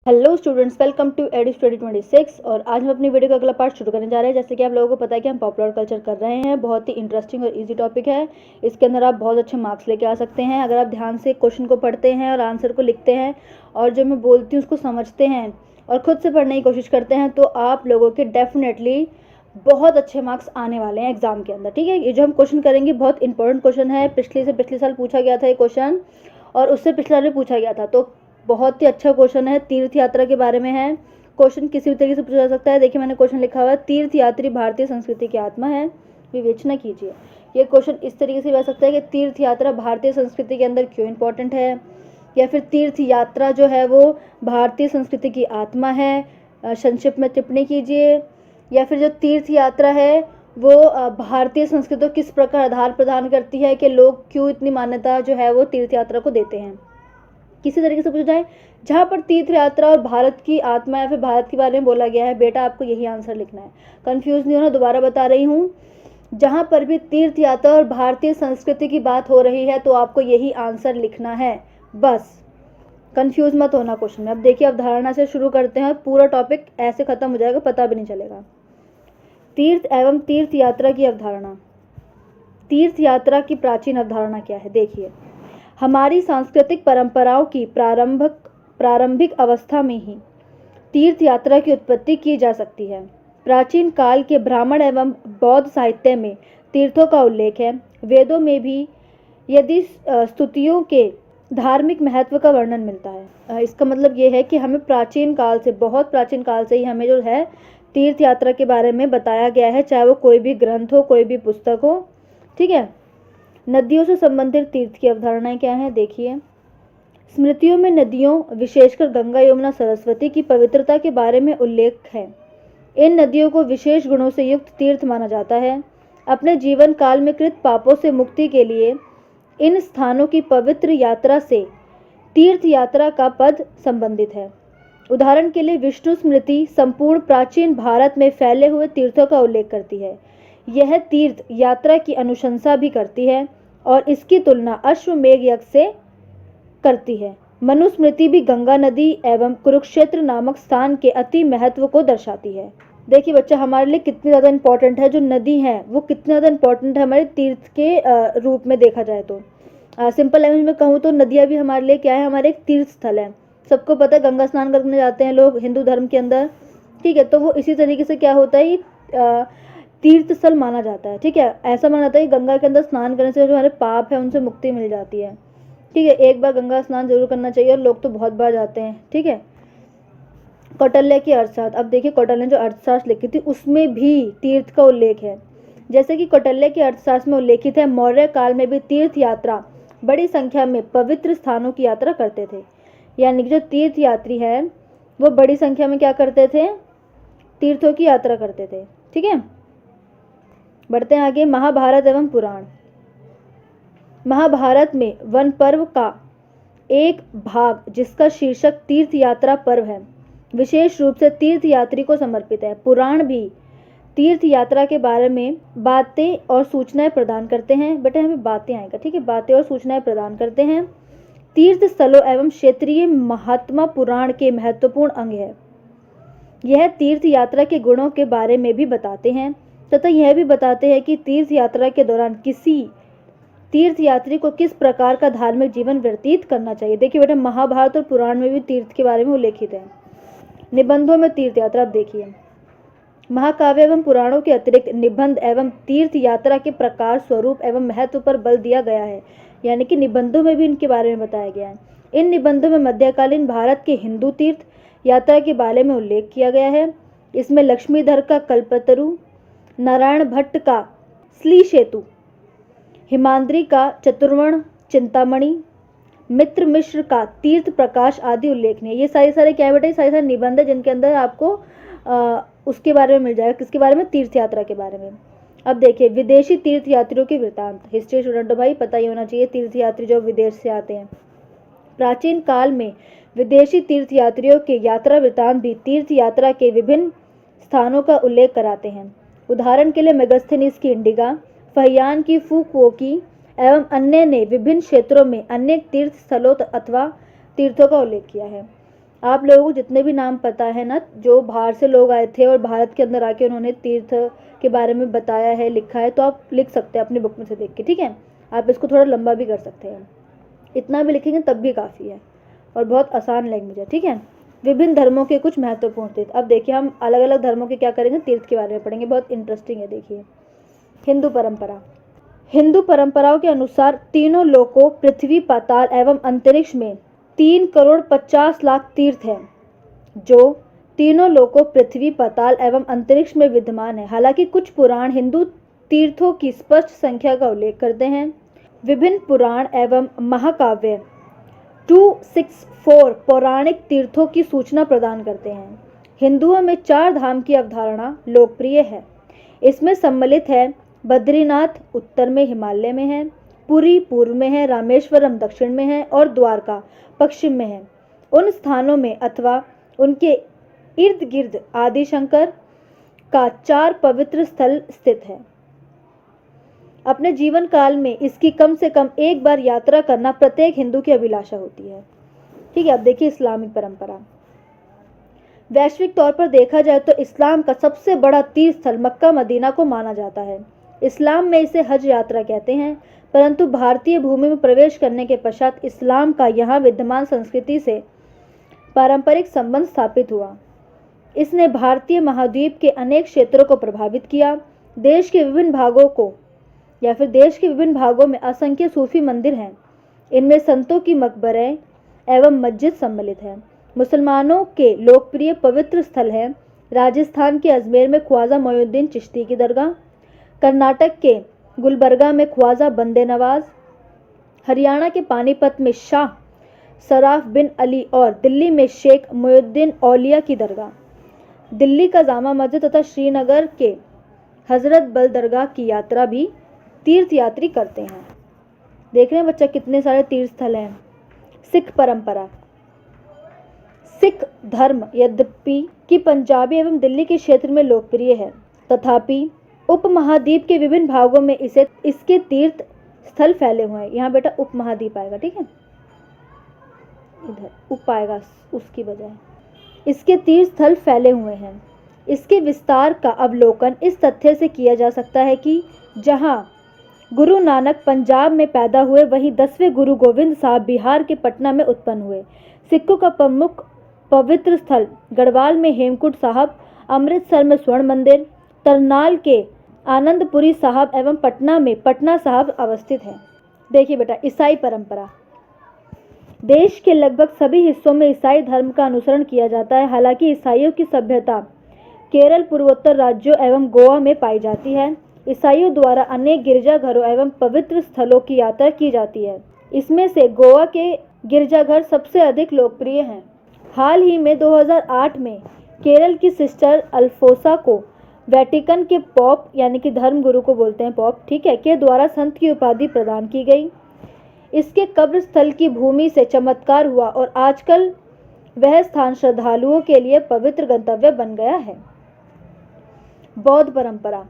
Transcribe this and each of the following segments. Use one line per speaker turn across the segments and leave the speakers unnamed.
Hello students, welcome to Edu Study 26। और आज हम अपनी वीडियो का अगला पार्ट शुरू करने जा रहे हैं। जैसे कि आप लोगों को पता है कि हम पॉपुलर कल्चर कर रहे हैं। बहुत ही इंटरेस्टिंग और इजी टॉपिक है। इसके अंदर आप बहुत अच्छे मार्क्स लेके आ सकते हैं अगर आप ध्यान से क्वेश्चन को पढ़ते हैं और आंसर को लिखते हैं और जो मैं बोलती हूँ उसको समझते हैं और खुद से पढ़ने की कोशिश करते हैं, तो आप लोगों के डेफिनेटली बहुत अच्छे मार्क्स आने वाले हैं एग्जाम के अंदर। ठीक है, ये जो हम क्वेश्चन करेंगे बहुत इंपॉर्टेंट क्वेश्चन है। पिछले साल पूछा गया था ये क्वेश्चन और उससे पिछले साल भी पूछा गया था, तो बहुत ही अच्छा क्वेश्चन है। तीर्थ यात्रा के बारे में है। क्वेश्चन किसी भी तरीके से पूछा जा सकता है। देखिए मैंने क्वेश्चन लिखा हुआ है, तीर्थ यात्री भारतीय संस्कृति की आत्मा है, विवेचना कीजिए। ये क्वेश्चन इस तरीके से भी आ सकता है कि तीर्थ यात्रा भारतीय संस्कृति के अंदर क्यों इंपॉर्टेंट है, या फिर तीर्थ यात्रा जो है वो भारतीय संस्कृति की आत्मा है, संक्षिप्त में टिप्पणी कीजिए। या फिर जो तीर्थ यात्रा है वो भारतीय संस्कृति को किस प्रकार आधार प्रदान करती है कि लोग क्यों इतनी मान्यता जो है वो तीर्थ यात्रा को देते हैं। किसी तरीके से पूछा जाए, जहाँ पर तीर्थ यात्रा और भारत की आत्मा या फिर भारत के बारे में बोला गया है, बेटा आपको यही आंसर लिखना है। कंफ्यूज नहीं होना, दोबारा बता रही हूँ। जहाँ पर भी तीर्थ यात्रा और भारतीय संस्कृति की बात हो रही है तो आपको यही आंसर लिखना है, बस कंफ्यूज मत होना क्वेश्चन में। अब देखिए अवधारणा से शुरू करते हैं, पूरा टॉपिक ऐसे खत्म हो जाएगा, पता भी नहीं चलेगा। तीर्थ एवं तीर्थ यात्रा की अवधारणा। तीर्थ यात्रा की प्राचीन अवधारणा क्या है, देखिए। हमारी सांस्कृतिक परंपराओं की प्रारंभिक अवस्था में ही तीर्थ यात्रा की उत्पत्ति की जा सकती है। प्राचीन काल के ब्राह्मण एवं बौद्ध साहित्य में तीर्थों का उल्लेख है। वेदों में भी यदि स्तुतियों के धार्मिक महत्व का वर्णन मिलता है। इसका मतलब ये है कि हमें प्राचीन काल से, बहुत प्राचीन काल से ही हमें जो है तीर्थ यात्रा के बारे में बताया गया है, चाहे वो कोई भी ग्रंथ हो, कोई भी पुस्तक हो। ठीक है। नदियों से संबंधित तीर्थ की अवधारणाएं क्या हैं, देखिए। स्मृतियों में नदियों, विशेषकर गंगा, यमुना, सरस्वती की पवित्रता के बारे में उल्लेख है। इन नदियों को विशेष गुणों से युक्त तीर्थ माना जाता है। अपने जीवन काल में कृत पापों से मुक्ति के लिए इन स्थानों की पवित्र यात्रा से तीर्थ यात्रा का पद संबंधित है। उदाहरण के लिए विष्णु स्मृति संपूर्ण प्राचीन भारत में फैले हुए तीर्थों का उल्लेख करती है। यह तीर्थ यात्रा की अनुशंसा भी करती है और इसकी तुलना अश्वमेध यज्ञ से करती है। मनुस्मृति भी गंगा नदी एवं कुरुक्षेत्र नामक स्थान के अति महत्व को दर्शाती है। देखिए बच्चा, हमारे लिए कितनी ज़्यादा इंपॉर्टेंट है, जो नदी है वो कितनी ज़्यादा इंपॉर्टेंट है हमारे तीर्थ के रूप में देखा जाए तो। सिंपल लैंग्वेज में कहूँ तो नदियाँ भी हमारे लिए क्या है, हमारे एक तीर्थ स्थल है। सबको पता है गंगा स्नान करने जाते हैं लोग हिंदू धर्म के अंदर। ठीक है, तो वो इसी तरीके से क्या होता है, तीर्थ स्थल माना जाता है। ठीक है, ऐसा माना जाता है कि गंगा के अंदर स्नान करने से जो हमारे पाप है उनसे मुक्ति मिल जाती है। ठीक है, एक बार गंगा स्नान जरूर करना चाहिए और लोग तो बहुत बार जाते हैं। ठीक है। कौटिल्य की अर्थशास्त्र। अब देखिए कौटिल्य ने जो अर्थशास्त्र लिखी थी उसमें भी तीर्थ का उल्लेख है। जैसे कि कौटिल्य के अर्थशास्त्र में उल्लेखित है, मौर्य काल में भी तीर्थ यात्रा बड़ी संख्या में पवित्र स्थानों की यात्रा करते थे। यानी कि जो तीर्थ यात्री है वो बड़ी संख्या में क्या करते थे, तीर्थों की यात्रा करते थे। ठीक है, बढ़ते हैं आगे। महाभारत एवं पुराण। महाभारत में वन पर्व का एक भाग जिसका शीर्षक तीर्थ यात्रा पर्व है विशेष रूप से तीर्थ यात्री को समर्पित है। पुराण भी तीर्थ यात्रा के बारे में बातें और सूचनाएं प्रदान करते हैं। बेटा हमें बातें आएगा, ठीक है, बातें और सूचनाएं प्रदान करते हैं। तीर्थ स्थलों एवं क्षेत्रीय महात्मा पुराण के महत्वपूर्ण अंग है। यह तीर्थ यात्रा के गुणों के बारे में भी बताते हैं तथा यह भी बताते हैं कि तीर्थ यात्रा के दौरान किसी तीर्थ यात्री को किस प्रकार का धार्मिक जीवन व्यतीत करना चाहिए। देखिए बेटा, महाभारत और पुराण में भी तीर्थ के बारे में उल्लेखित है। निबंधों में तीर्थ यात्रा। देखिए, महाकाव्य एवं पुराणों के अतिरिक्त निबंध एवं तीर्थ यात्रा के प्रकार, स्वरूप एवं महत्व पर बल दिया गया है। यानी कि निबंधों में भी इनके बारे में बताया गया है। इन निबंधों में मध्यकालीन भारत के हिंदू तीर्थ यात्रा के बारे में उल्लेख किया गया है। इसमें लक्ष्मीधर का कल्पतरु, नारायण भट्ट का श्लीसेतु, हिमाद्री का चतुर्वर्ण चिंतामणि, मित्र मिश्र का तीर्थ प्रकाश आदि उल्लेखनीय। ये सारे क्या है बेटा, सारे निबंध है जिनके अंदर आपको उसके बारे में मिल जाएगा। किसके बारे में, तीर्थ यात्रा के बारे में। अब देखिए विदेशी तीर्थ यात्रियों के वृत्तांत। हिस्ट्री स्टूडेंट भाई पता ही होना चाहिए तीर्थ यात्री जो विदेश से आते हैं। प्राचीन काल में विदेशी तीर्थ यात्रियों के यात्रा वृत्तांत भी तीर्थ यात्रा के विभिन्न स्थानों का उल्लेख कराते हैं। उदाहरण के लिए मेगास्थनीज की इंडिगा, फहियान की फुकुओकी एवं अन्य ने विभिन्न क्षेत्रों में अनेक तीर्थ स्थलों अथवा तीर्थों का उल्लेख किया है। आप लोगों को जितने भी नाम पता है ना, जो बाहर से लोग आए थे और भारत के अंदर आके उन्होंने तीर्थ के बारे में बताया है, लिखा है, तो आप लिख सकते हैं अपनी बुक में से देख के, ठीक है। आप इसको थोड़ा लंबा भी कर सकते हैं, इतना भी लिखेंगे तब भी काफ़ी है, और बहुत आसान लैंग्वेज है, ठीक है। विभिन्न धर्मों के कुछ महत्वपूर्ण तीर्थ। अब देखिए हम अलग अलग धर्मों के क्या करेंगे, तीर्थ के बारे में पढ़ेंगे, बहुत इंटरेस्टिंग है। देखिए हिंदू परंपरा। हिंदू परंपराओं के अनुसार तीनों लोकों पृथ्वी, पाताल एवं अंतरिक्ष में 3,50,00,000 तीर्थ हैं, जो तीनों लोकों पृथ्वी, पाताल एवं अंतरिक्ष में विद्यमान है। हालांकि कुछ पुराण हिंदू तीर्थों की स्पष्ट संख्या का उल्लेख करते हैं। विभिन्न पुराण एवं महाकाव्य 264 पौराणिक तीर्थों की सूचना प्रदान करते हैं। हिंदुओं में 4 धाम की अवधारणा लोकप्रिय है। इसमें सम्मिलित है बद्रीनाथ उत्तर में हिमालय में है, पुरी पूर्व में है, रामेश्वरम दक्षिण में है और द्वारका पश्चिम में है। उन स्थानों में अथवा उनके इर्द गिर्द आदिशंकर का 4 पवित्र स्थल स्थित है। अपने जीवन काल में इसकी कम से कम एक बार यात्रा करना प्रत्येक हिंदू की अभिलाषा होती है, ठीक है। अब देखिए इस्लामिक परंपरा। वैश्विक तौर पर देखा जाए तो इस्लाम का सबसे बड़ा तीर्थ स्थल मक्का मदीना को माना जाता है। इस्लाम में इसे हज यात्रा कहते हैं, परंतु भारतीय भूमि में प्रवेश करने के पश्चात इस्लाम का यहाँ विद्यमान संस्कृति से पारंपरिक संबंध स्थापित हुआ। इसने भारतीय महाद्वीप के अनेक क्षेत्रों को प्रभावित किया। देश के विभिन्न भागों में असंख्य सूफी मंदिर हैं। इनमें संतों की मकबरें एवं मस्जिद सम्मिलित हैं। मुसलमानों के लोकप्रिय पवित्र स्थल हैं राजस्थान के अजमेर में ख्वाजा मोइनुद्दीन चिश्ती की दरगाह, कर्नाटक के गुलबर्गा में ख्वाजा बंदे नवाज, हरियाणा के पानीपत में शाह सराफ बिन अली और दिल्ली में शेख मोइनुद्दीन औलिया की दरगाह। दिल्ली का जामा मस्जिद तथा श्रीनगर के हजरत बल दरगाह की यात्रा भी तीर्थ यात्री करते हैं। देख रहे हैं बच्चा कितने सारे तीर्थ स्थल हैं। सिख परंपरा। सिख धर्म यद्यपि कि पंजाबी एवं दिल्ली के क्षेत्र में लोकप्रिय है, तथापि उपमहाद्वीप के विभिन्न भागों में इसके तीर्थ स्थल फैले हुए हैं। यहाँ बेटा उपमहाद्वीप आएगा, ठीक है, इधर उप आएगा उसकी बजाय। इसके तीर्थ स्थल फैले हुए हैं। इसके विस्तार का अवलोकन इस तथ्य से किया जा सकता है कि जहाँ गुरु नानक पंजाब में पैदा हुए, वहीं 10वें गुरु गोविंद साहब बिहार के पटना में उत्पन्न हुए। सिखों का प्रमुख पवित्र स्थल गढ़वाल में हेमकुंड साहब, अमृतसर में स्वर्ण मंदिर, तरनाल के आनंदपुरी साहब एवं पटना में पटना साहब अवस्थित हैं। देखिए बेटा ईसाई परंपरा। देश के लगभग सभी हिस्सों में ईसाई धर्म का अनुसरण किया जाता है। हालांकि ईसाइयों की सभ्यता केरल, पूर्वोत्तर राज्यों एवं गोवा में पाई जाती है। ईसाइयों द्वारा अनेक गिरजाघरों एवं पवित्र स्थलों की यात्रा की जाती है। इसमें से गोवा के गिरजाघर सबसे अधिक लोकप्रिय हैं। हाल ही में 2008 में केरल की सिस्टर अल्फोसा को वेटिकन के पॉप, यानी कि धर्मगुरु को बोलते हैं पॉप, ठीक है, के द्वारा संत की उपाधि प्रदान की गई। इसके कब्र स्थल की भूमि से चमत्कार हुआ और आजकल वह स्थान श्रद्धालुओं के लिए पवित्र गंतव्य बन गया है। बौद्ध परंपरा।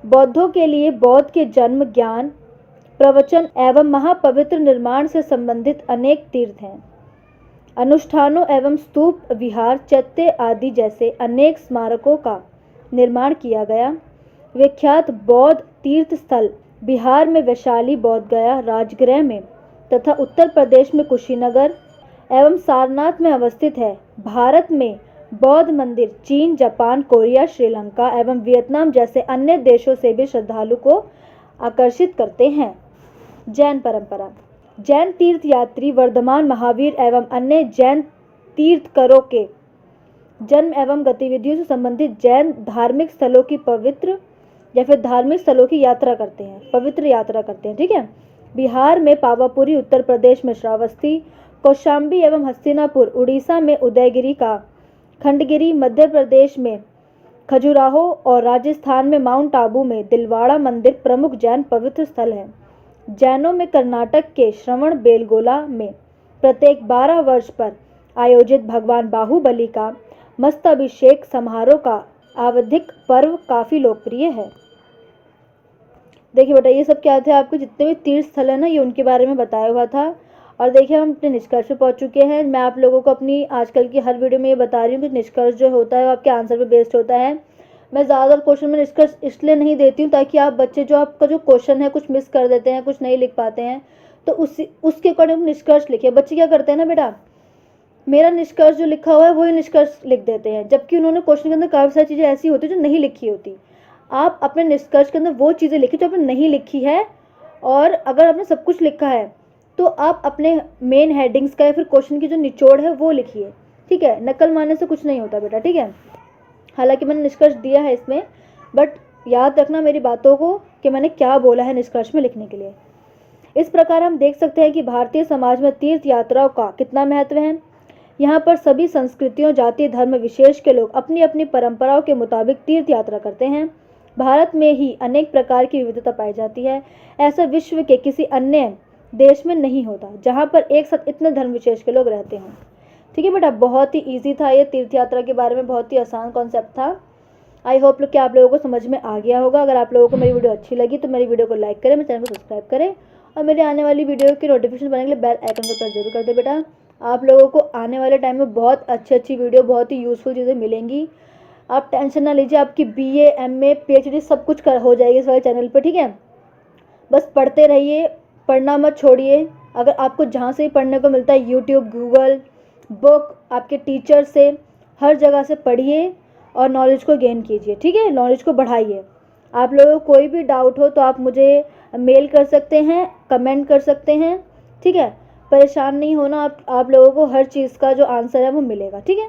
बौद्धों के लिए बौद्ध के जन्म, ज्ञान, प्रवचन एवं महापवित्र निर्माण से संबंधित अनेक तीर्थ हैं। अनुष्ठानों एवं स्तूप, विहार, चैत्य आदि जैसे अनेक स्मारकों का निर्माण किया गया। विख्यात बौद्ध तीर्थ स्थल बिहार में वैशाली बौद्ध गया राजगृह में तथा उत्तर प्रदेश में कुशीनगर एवं सारनाथ में अवस्थित है। भारत में बौद्ध मंदिर चीन, जापान, कोरिया, श्रीलंका एवं वियतनाम जैसे अन्य देशों से भी श्रद्धालु को आकर्षित करते हैं। जैन परंपरा। जैन तीर्थ यात्री वर्धमान महावीर एवं अन्य जैन तीर्थकरों के जन्म एवं गतिविधियों से संबंधित जैन धार्मिक स्थलों की पवित्र या फिर धार्मिक स्थलों की यात्रा करते हैं, पवित्र यात्रा करते हैं, ठीक है। बिहार में पावापुरी, उत्तर प्रदेश में श्रावस्ती, कौशाम्बी एवं हस्तिनापुर, उड़ीसा में उदयगिरी का खंडगिरी, मध्य प्रदेश में खजुराहो और राजस्थान में माउंट आबू में दिलवाड़ा मंदिर प्रमुख जैन पवित्र स्थल हैं। जैनों में कर्नाटक के श्रवण बेलगोला में प्रत्येक 12 वर्ष पर आयोजित भगवान बाहुबली का मस्तकाभिषेक समारोह का आवधिक पर्व काफी लोकप्रिय है। देखिए बेटा ये सब क्या थे, आपको जितने भी तीर्थ स्थल है ना, ये उनके बारे में बताया हुआ था। और देखिए हम अपने निष्कर्ष पे पहुंच चुके हैं। मैं आप लोगों को अपनी आजकल की हर वीडियो में ये बता रही हूँ कि निष्कर्ष जो होता है वो आपके आंसर पे बेस्ड होता है। मैं ज़्यादातर क्वेश्चन में निष्कर्ष इसलिए नहीं देती हूँ ताकि आप बच्चे जो आपका जो क्वेश्चन है कुछ मिस कर देते हैं, कुछ नहीं लिख पाते हैं, तो उसके अकॉर्डिंग निष्कर्ष लिखिए। बच्चे क्या करते हैं ना बेटा, मेरा निष्कर्ष जो लिखा हुआ है वही निष्कर्ष लिख देते हैं, जबकि उन्होंने क्वेश्चन के अंदर काफ़ी सारी चीज़ें ऐसी होती है जो नहीं लिखी होती। आप अपने निष्कर्ष के अंदर वो चीज़ें लिखिए जो आपने नहीं लिखी है, और अगर आपने सब कुछ लिखा है तो आप अपने मेन हेडिंग्स का या फिर क्वेश्चन की जो निचोड़ है वो लिखिए, ठीक है। नकल मारने से कुछ नहीं होता बेटा, ठीक है। हालांकि मैंने निष्कर्ष दिया है इसमें, बट याद रखना मेरी बातों को कि मैंने क्या बोला है निष्कर्ष में लिखने के लिए। इस प्रकार हम देख सकते हैं कि भारतीय समाज में तीर्थ यात्राओं का कितना महत्व है। यहाँ पर सभी संस्कृतियों, जाति, धर्म विशेष के लोग अपनी अपनी परंपराओं के मुताबिक तीर्थ यात्रा करते हैं। भारत में ही अनेक प्रकार की विविधता पाई जाती है। ऐसा विश्व के किसी अन्य देश में नहीं होता जहाँ पर एक साथ इतने धर्म विशेष के लोग रहते हों। ठीक है बेटा, बहुत ही ईजी था ये तीर्थ यात्रा के बारे में, बहुत ही आसान कॉन्सेप्ट था। आई होप कि आप लोगों को समझ में आ गया होगा। अगर आप लोगों को मेरी वीडियो अच्छी लगी तो मेरी वीडियो को लाइक करें, मेरे चैनल को सब्सक्राइब करें, और मेरी आने वाली वीडियो की नोटिफिकेशन पाने के लिए बेल आइकन को प्रेस जरूर कर दे बेटा। आप लोगों को आने वाले टाइम में बहुत अच्छी वीडियो, बहुत ही यूज़फुल चीज़ें मिलेंगी। आप टेंशन ना लीजिए, आपकी BA, MA, PhD सब कुछ हो जाएगी इस वाले चैनल पर, ठीक है। बस पढ़ते रहिए, पढ़ना मत छोड़िए। अगर आपको जहाँ से भी पढ़ने को मिलता है, यूट्यूब, गूगल, बुक, आपके टीचर से, हर जगह से पढ़िए और नॉलेज को गेन कीजिए, ठीक है। नॉलेज को बढ़ाइए। आप लोगों को कोई भी डाउट हो तो आप मुझे मेल कर सकते हैं, कमेंट कर सकते हैं, ठीक है। परेशान नहीं होना, आप लोगों को हर चीज़ का जो आंसर है वो मिलेगा, ठीक है।